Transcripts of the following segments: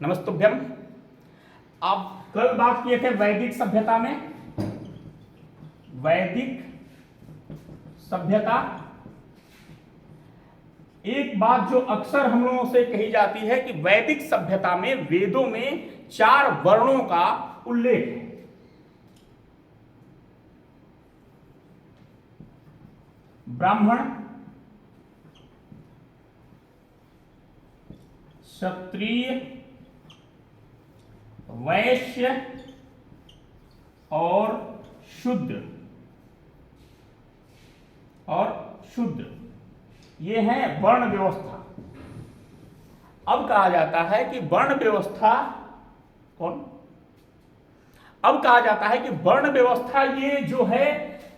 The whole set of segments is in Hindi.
नमस्तुभ्यम। आप कल बात किए थे वैदिक सभ्यता में, वैदिक सभ्यता। एक बात जो अक्सर हम लोगों से कही जाती है कि वैदिक सभ्यता में वेदों में 4 वर्णों का उल्लेख है। ब्राह्मण, क्षत्रिय, वैश्य और शूद्र ये है वर्ण व्यवस्था। अब कहा जाता है कि वर्ण व्यवस्था अब कहा जाता है कि वर्ण व्यवस्था ये जो है,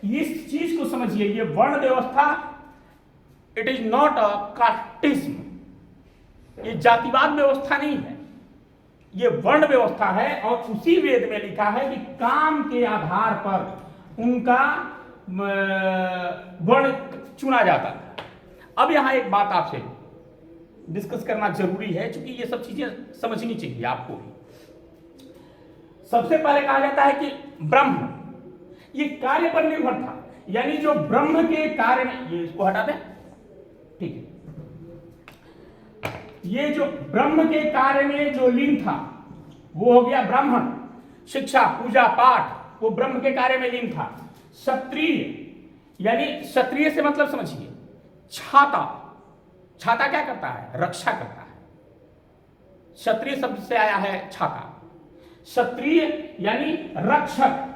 इस चीज को समझिए, ये वर्ण व्यवस्था it is not a casteism, ये जातिवाद व्यवस्था नहीं है, ये वर्ण व्यवस्था है। और उसी वेद में लिखा है कि काम के आधार पर उनका वर्ण चुना जाता है। अब यहां एक बात आपसे डिस्कस करना जरूरी है, क्योंकि ये सब चीजें समझनी चाहिए आपको भी। सबसे पहले कहा जाता है कि ब्रह्म ये कार्य पर निर्भर था, यानी जो ब्रह्म के कार्य में, ये इसको हटा दें, ठीक है। ये जो ब्रह्म के कार्य में जो लीन था वो हो गया ब्राह्मण। शिक्षा, पूजा, पाठ वो ब्रह्म के कार्य में लीन था। क्षत्रिय, यानी क्षत्रिय से मतलब समझिए छाता। छाता क्या करता है? रक्षा करता है। क्षत्रिय शब्द से आया है छाता। क्षत्रिय यानी रक्षक।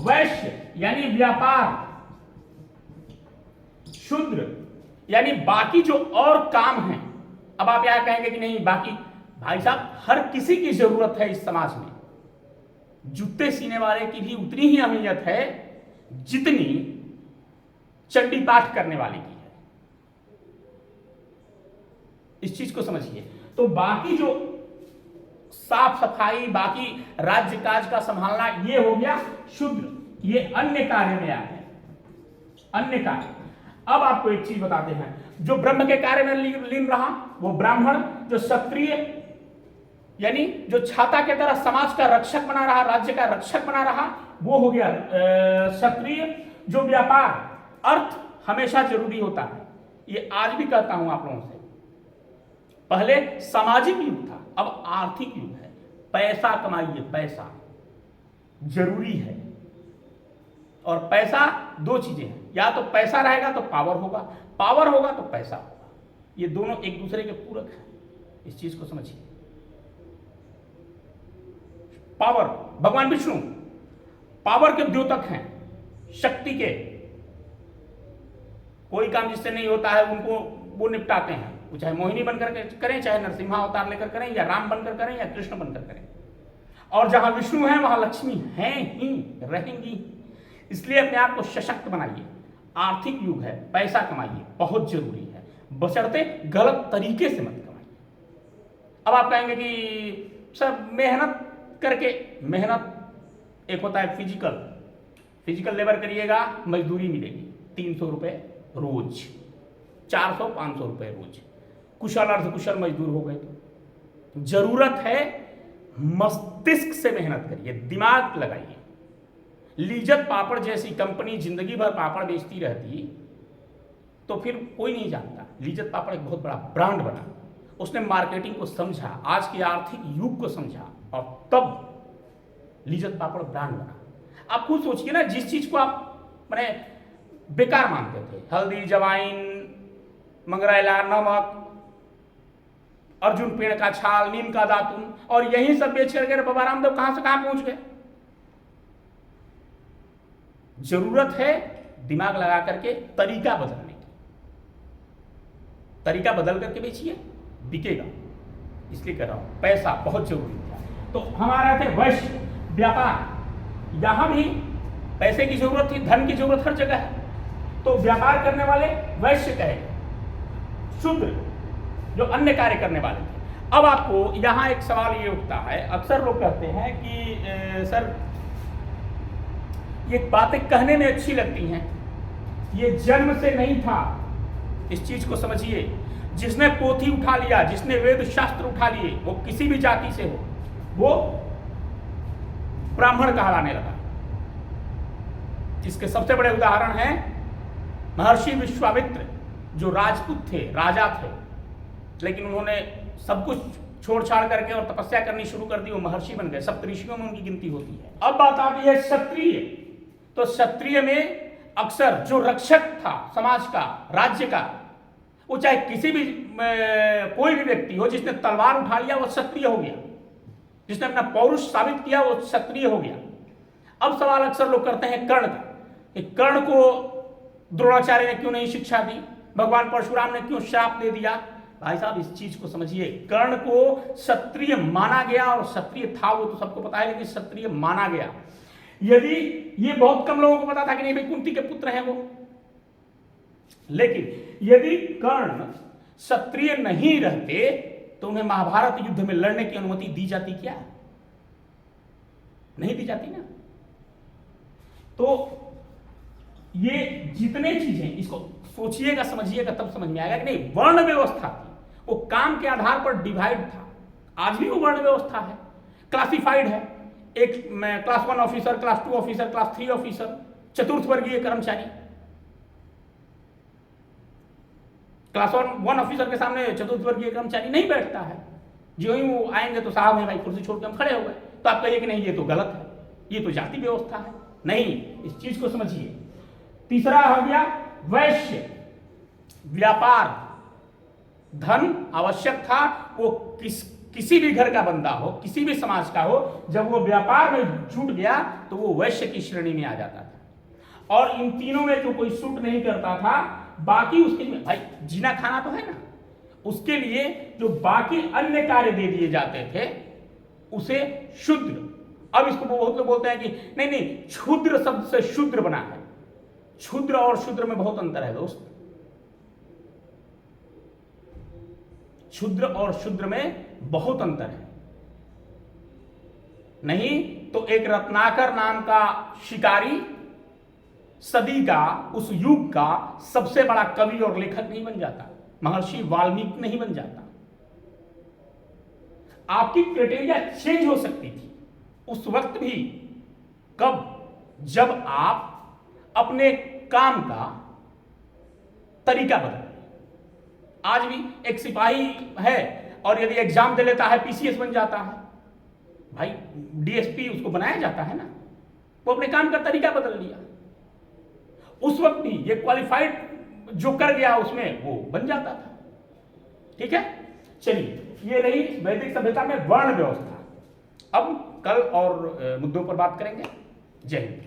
वैश्य यानी व्यापार। शूद्र यानी बाकी जो और काम है। अब आप यहां कहेंगे कि नहीं बाकी, भाई साहब हर किसी की जरूरत है इस समाज में। जूते सीने वाले की भी उतनी ही अहमियत है जितनी चंडी पाठ करने वाले की है। इस चीज को समझिए। तो बाकी जो साफ सफाई, बाकी राज्य काज का संभालना, ये हो गया शूद्र। ये अन्य कार्य में आए हैं, अन्य कार्य। अब आपको एक चीज बताते हैं, जो ब्रह्म के कार्य में लीन रहा वो ब्राह्मण। जो क्षत्रिय यानी जो छाता के तरह समाज का रक्षक बना रहा, राज्य का रक्षक बना रहा, वो हो गया क्षत्रिय। जो व्यापार, अर्थ हमेशा जरूरी होता है, ये आज भी कहता हूं आप लोगों से। पहले सामाजिक युग था, अब आर्थिक युग है। पैसा कमाइए, पैसा जरूरी है। और पैसा दो चीजें हैं, या तो पैसा रहेगा तो पावर होगा, पावर होगा तो पैसा होगा। ये दोनों एक दूसरे के पूरक हैं, इस चीज को समझिए। पावर, भगवान विष्णु पावर के द्योतक हैं, शक्ति के। कोई काम जिससे नहीं होता है उनको वो निपटाते हैं, वो चाहे मोहिनी बनकर करें, चाहे नरसिम्हा अवतार लेकर करें, या राम बनकर करें, या कृष्ण बनकर करें। और जहां विष्णु है वहां लक्ष्मी हैं ही, रहेंगी। इसलिए अपने आप को सशक्त बनाइए। आर्थिक युग है, पैसा कमाइए, बहुत जरूरी है, बशर्ते गलत तरीके से मत कमाइए। अब आप कहेंगे कि सर मेहनत करके, मेहनत एक होता है फिजिकल लेबर करिएगा, मजदूरी मिलेगी 300 रुपए रोज, 400-500 रुपए रोज। कुशल अर्धकुशल मजदूर हो गए। तो जरूरत है मस्तिष्क से मेहनत करिए, दिमाग लगाइए। लिज्जत पापड़ जैसी कंपनी जिंदगी भर पापड़ बेचती रहती तो फिर कोई नहीं जानता। लिज्जत पापड़ एक बहुत बड़ा ब्रांड बना, उसने मार्केटिंग को समझा, आज के आर्थिक युग को समझा, और तब लिज्जत पापड़ ब्रांड बना। आप खुद सोचिए ना, जिस चीज को आप मैंने बेकार मानते थे, हल्दी, जवाइन, मंगरैला, नमक, अर्जुन पेड़ का छाल, नीम का दातुन, और यही सब बेच करके बाबा रामदेव कहां से कहां पहुंच गए। जरूरत है दिमाग लगा करके तरीका बदलने की। तरीका बदल करके बेचिए, बिकेगा। इसलिए कह रहा हूं पैसा बहुत जरूरी था। तो हमारा थे वैश्य, व्यापार। यहां भी पैसे की जरूरत थी, धन की जरूरत हर जगह है, तो व्यापार करने वाले वैश्य कहे। शूद्र जो अन्य कार्य करने वाले थे। अब आपको यहां एक सवाल ये उठता है, अक्सर लोग कहते हैं कि सर ये बातें कहने में अच्छी लगती हैं, ये जन्म से नहीं था। इस चीज को समझिए, जिसने पोथी उठा लिया, जिसने वेद शास्त्र उठा लिए, वो किसी भी जाति से हो, वो ब्राह्मण कहलाने लगा। इसके सबसे बड़े उदाहरण हैं महर्षि विश्वामित्र, जो राजपूत थे, राजा थे, लेकिन उन्होंने सब कुछ छोड़ छाड़ करके और तपस्या करनी शुरू कर दी, वो महर्षि बन गए। सप्तऋषियों में उनकी गिनती होती है। अब बात आती है क्षत्रिय। तो क्षत्रिय में अक्सर जो रक्षक था समाज का, राज्य का, वो चाहे किसी भी कोई भी व्यक्ति हो, जिसने तलवार उठा लिया वो क्षत्रिय हो गया, जिसने अपना पौरुष साबित किया वो क्षत्रिय हो गया। अब सवाल अक्सर लोग करते हैं कर्ण का, कि कर्ण को द्रोणाचार्य ने क्यों नहीं शिक्षा दी, भगवान परशुराम ने क्यों श्राप दे दिया। भाई साहब इस चीज को समझिए, कर्ण को क्षत्रिय माना गया, और क्षत्रिय था वो तो सबको पता है, लेकिन क्षत्रिय माना गया। यदि ये बहुत कम लोगों को पता था कि नहीं भाई कुंती के पुत्र हैं वो, लेकिन यदि कर्ण क्षत्रिय नहीं रहते तो उन्हें महाभारत युद्ध में लड़ने की अनुमति दी जाती क्या? नहीं दी जाती ना। तो ये जितने चीजें, इसको सोचिएगा, समझिएगा, तब समझ में आएगा कि नहीं वर्ण व्यवस्था थी, वो काम के आधार पर डिवाइड था। आज भी वो वर्ण व्यवस्था है, क्लासिफाइड है। एक class 1 officer, class 2 officer, class 3 officer, चतुर्थ वर्गीय कर्मचारी। क्लास 1 ऑफिसर के सामने चतुर्थ वर्गीय कर्मचारी नहीं बैठता है। जो ही वो आएंगे तो साहब है भाई, कुर्सी छोड़ के हम खड़े हो गए, तो आप कहिए कि नहीं ये तो गलत है, ये तो जाति व्यवस्था है। नहीं, इस चीज को समझिए। तीसरा हो गया वैश्य, व्यापार, धन आवश्यक था, वो किसी भी घर का बंदा हो, किसी भी समाज का हो, जब वो व्यापार में जुट गया तो वो वैश्य की श्रेणी में आ जाता था। और इन तीनों में जो कोई सूट नहीं करता था, बाकी उसके लिए भाई जीना खाना तो है ना, उसके लिए जो बाकी अन्य कार्य दे दिए जाते थे उसे शूद्र। अब इसको बहुत लोग बोलते हैं कि नहीं नहीं, क्षुद्र शब्द से शूद्र बना है। क्षुद्र और शूद्र में बहुत अंतर है दोस्त। क्षुद्र और शूद्र में बहुत अंतर है। नहीं तो एक रत्नाकर नाम का शिकारी सदी का, उस युग का सबसे बड़ा कवि और लेखक नहीं बन जाता, महर्षि वाल्मीकि नहीं बन जाता। आपकी क्राइटेरिया चेंज हो सकती थी उस वक्त भी। कब? जब आप अपने काम का तरीका बदल। आज भी एक सिपाही है और यदि एग्जाम दे लेता है पीसीएस बन जाता है, भाई डीएसपी उसको बनाया जाता है ना, वो अपने काम का तरीका बदल लिया। उस वक्त भी ये क्वालिफाइड जो कर गया उसमें वो बन जाता था। ठीक है, चलिए ये रही वैदिक सभ्यता में वर्ण व्यवस्था। अब कल और मुद्दों पर बात करेंगे। जय हिंद।